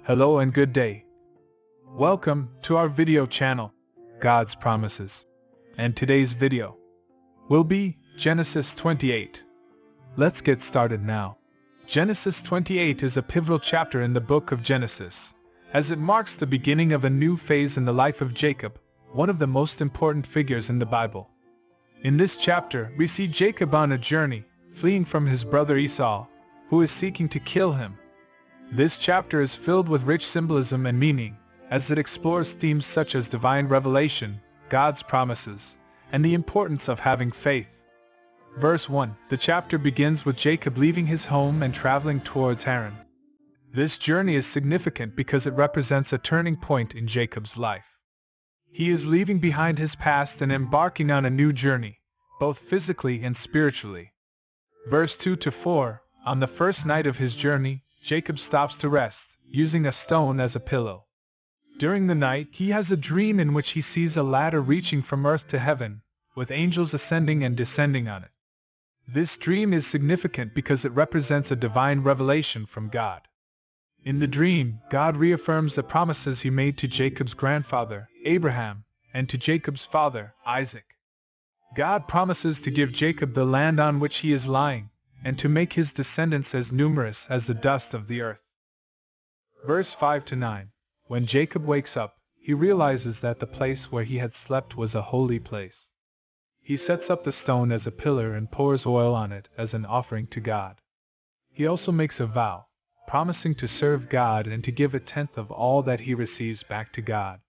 Hello and good day. Welcome to our video channel, God's Promises. And today's video will be Genesis 28. Let's get started now. Genesis 28 is a pivotal chapter in the book of Genesis, as it marks the beginning of a new phase in the life of Jacob, one of the most important figures in the Bible. In this chapter, we see Jacob on a journey, fleeing from his brother Esau, who is seeking to kill him. This chapter is filled with rich symbolism and meaning, as it explores themes such as divine revelation, God's promises, and the importance of having faith. Verse 1, the chapter begins with Jacob leaving his home and traveling towards Haran. This journey is significant because it represents a turning point in Jacob's life. He is leaving behind his past and embarking on a new journey, both physically and spiritually. Verse 2 to 4, on the first night of his journey, Jacob stops to rest, using a stone as a pillow. During the night, he has a dream in which he sees a ladder reaching from earth to heaven, with angels ascending and descending on it. This dream is significant because it represents a divine revelation from God. In the dream, God reaffirms the promises he made to Jacob's grandfather, Abraham, and to Jacob's father, Isaac. God promises to give Jacob the land on which he is lying, and to make his descendants as numerous as the dust of the earth. Verse 5 to 9. When Jacob wakes up, he realizes that the place where he had slept was a holy place. He sets up the stone as a pillar and pours oil on it as an offering to God. He also makes a vow, promising to serve God and to give a tenth of all that he receives back to God.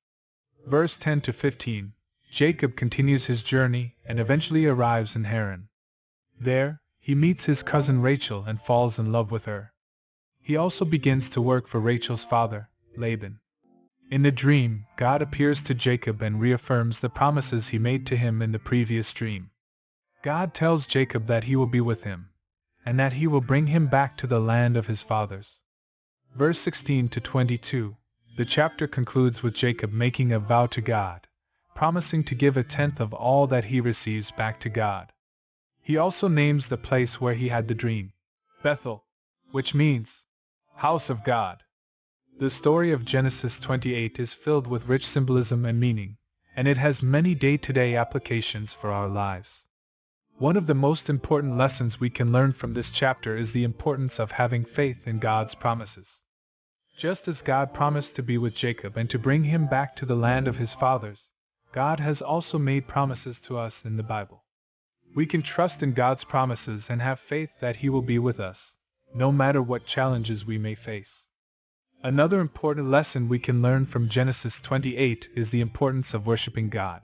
Verse 10 to 15. Jacob continues his journey and eventually arrives in Haran. There, he meets his cousin Rachel and falls in love with her. He also begins to work for Rachel's father, Laban. In the dream, God appears to Jacob and reaffirms the promises he made to him in the previous dream. God tells Jacob that he will be with him, and that he will bring him back to the land of his fathers. Verse 16 to 22, the chapter concludes with Jacob making a vow to God, promising to give a tenth of all that he receives back to God. He also names the place where he had the dream, Bethel, which means house of God. The story of Genesis 28 is filled with rich symbolism and meaning, and it has many day-to-day applications for our lives. One of the most important lessons we can learn from this chapter is the importance of having faith in God's promises. Just as God promised to be with Jacob and to bring him back to the land of his fathers, God has also made promises to us in the Bible. We can trust in God's promises and have faith that He will be with us, no matter what challenges we may face. Another important lesson we can learn from Genesis 28 is the importance of worshiping God.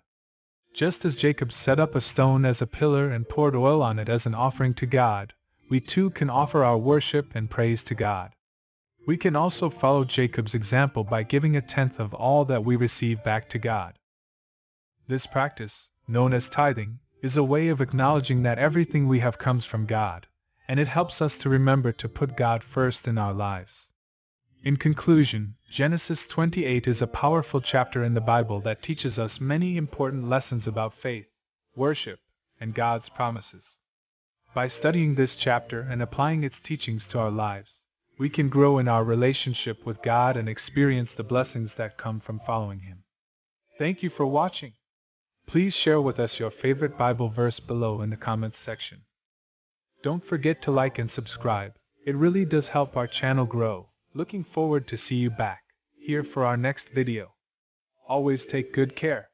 Just as Jacob set up a stone as a pillar and poured oil on it as an offering to God, we too can offer our worship and praise to God. We can also follow Jacob's example by giving a tenth of all that we receive back to God. This practice, known as tithing, is a way of acknowledging that everything we have comes from God, and it helps us to remember to put God first in our lives. In conclusion, Genesis 28 is a powerful chapter in the Bible that teaches us many important lessons about faith, worship, and God's promises. By studying this chapter and applying its teachings to our lives, we can grow in our relationship with God and experience the blessings that come from following Him. Thank you for watching. Please share with us your favorite Bible verse below in the comments section. Don't forget to like and subscribe. It really does help our channel grow. Looking forward to see you back here for our next video. Always take good care.